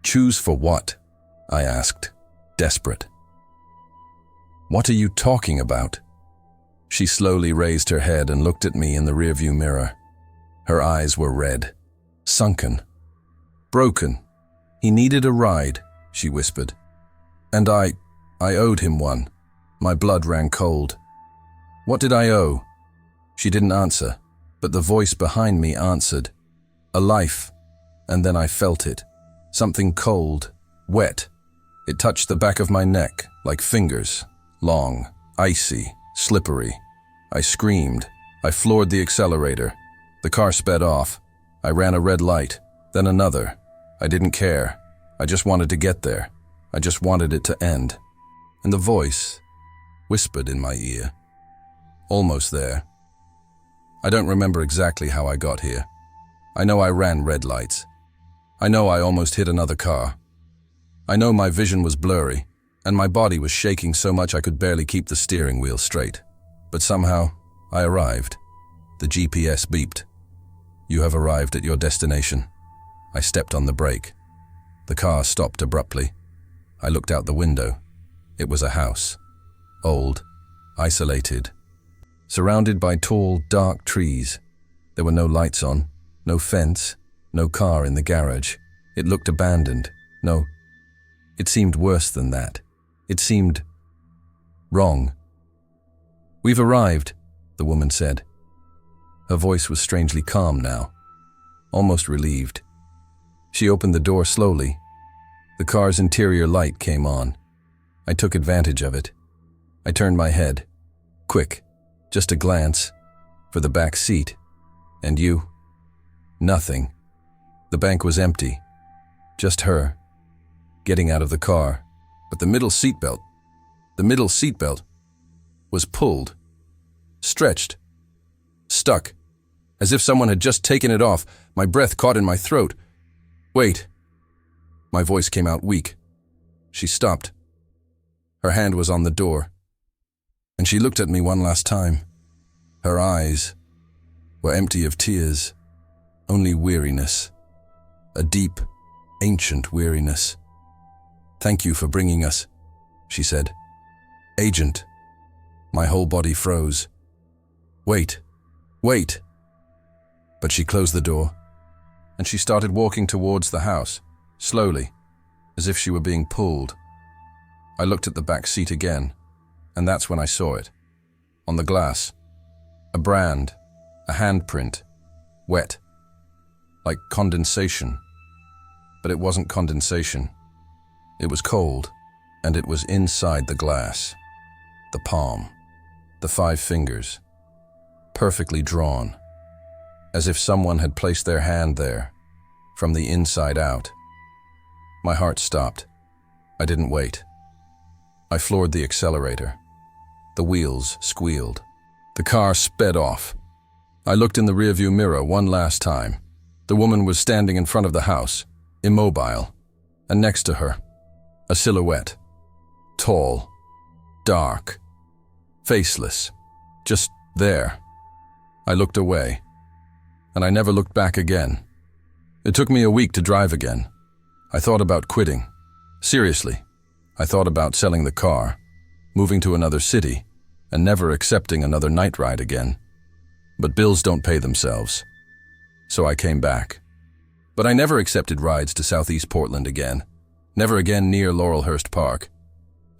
"Choose for what?" I asked, desperate. "What are you talking about?" She slowly raised her head and looked at me in the rearview mirror. Her eyes were red, sunken, broken. "He needed a ride," she whispered. "And I owed him one." My blood ran cold. "What did I owe?" She didn't answer, but the voice behind me answered. "A life." And then I felt it. Something cold, wet. It touched the back of my neck, like fingers. Long, icy, slippery. I screamed. I floored the accelerator. The car sped off. I ran a red light, then another. I didn't care. I just wanted to get there. I just wanted it to end. And the voice whispered in my ear. "Almost there." I don't remember exactly how I got here. I know I ran red lights. I know I almost hit another car. I know my vision was blurry, and my body was shaking so much I could barely keep the steering wheel straight. But somehow, I arrived. The GPS beeped. "You have arrived at your destination." I stepped on the brake. The car stopped abruptly. I looked out the window. It was a house. Old, isolated, surrounded by tall, dark trees. There were no lights on, no fence, no car in the garage. It looked abandoned. No, it seemed worse than that. It seemed wrong. "We've arrived," the woman said. Her voice was strangely calm now, almost relieved. She opened the door slowly. The car's interior light came on. I took advantage of it. I turned my head. Quick, just a glance. For the back seat. And you? Nothing. The bank was empty. Just her. Getting out of the car. But the middle seatbelt was pulled. Stretched. Stuck. As if someone had just taken it off. My breath caught in my throat. "Wait." My voice came out weak. She stopped. Her hand was on the door. And she looked at me one last time. Her eyes were empty of tears, only weariness. A deep, ancient weariness. "Thank you for bringing us," she said. "Agent." My whole body froze. Wait. But she closed the door, and she started walking towards the house, slowly, as if she were being pulled. I looked at the back seat again, and that's when I saw it. On the glass, a brand, a handprint, wet, like condensation. But it wasn't condensation. It was cold, and it was inside the glass. The palm, the 5 fingers, perfectly drawn, as if someone had placed their hand there, from the inside out. My heart stopped. I didn't wait. I floored the accelerator. The wheels squealed. The car sped off. I looked in the rearview mirror one last time. The woman was standing in front of the house, immobile, and next to her, a silhouette. Tall, dark, faceless, just there. I looked away, and I never looked back again. It took me a week to drive again. I thought about quitting. Seriously, I thought about selling the car, moving to another city, and never accepting another night ride again. But bills don't pay themselves. So I came back. But I never accepted rides to Southeast Portland again, never again near Laurelhurst Park.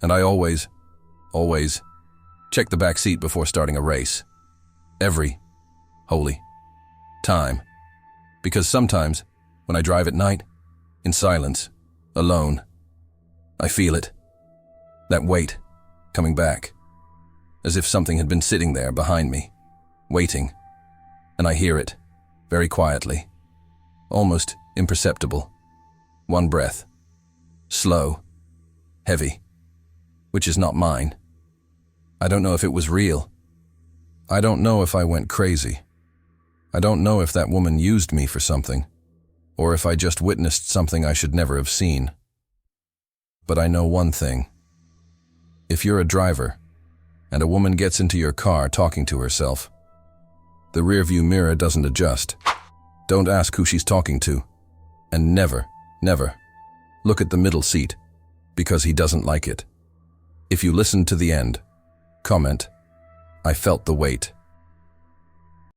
And I always check the back seat before starting a race. Every holy time. Because sometimes, when I drive at night, in silence, alone, I feel it. That weight, coming back. As if something had been sitting there behind me, waiting. And I hear it, very quietly, almost imperceptible. One breath, slow, heavy, which is not mine. I don't know if it was real. I don't know if I went crazy. I don't know if that woman used me for something, or if I just witnessed something I should never have seen. But I know one thing. If you're a driver, and a woman gets into your car talking to herself, the rearview mirror doesn't adjust. Don't ask who she's talking to. And never, never look at the middle seat, because he doesn't like it. If you listen to the end, comment, "I felt the weight."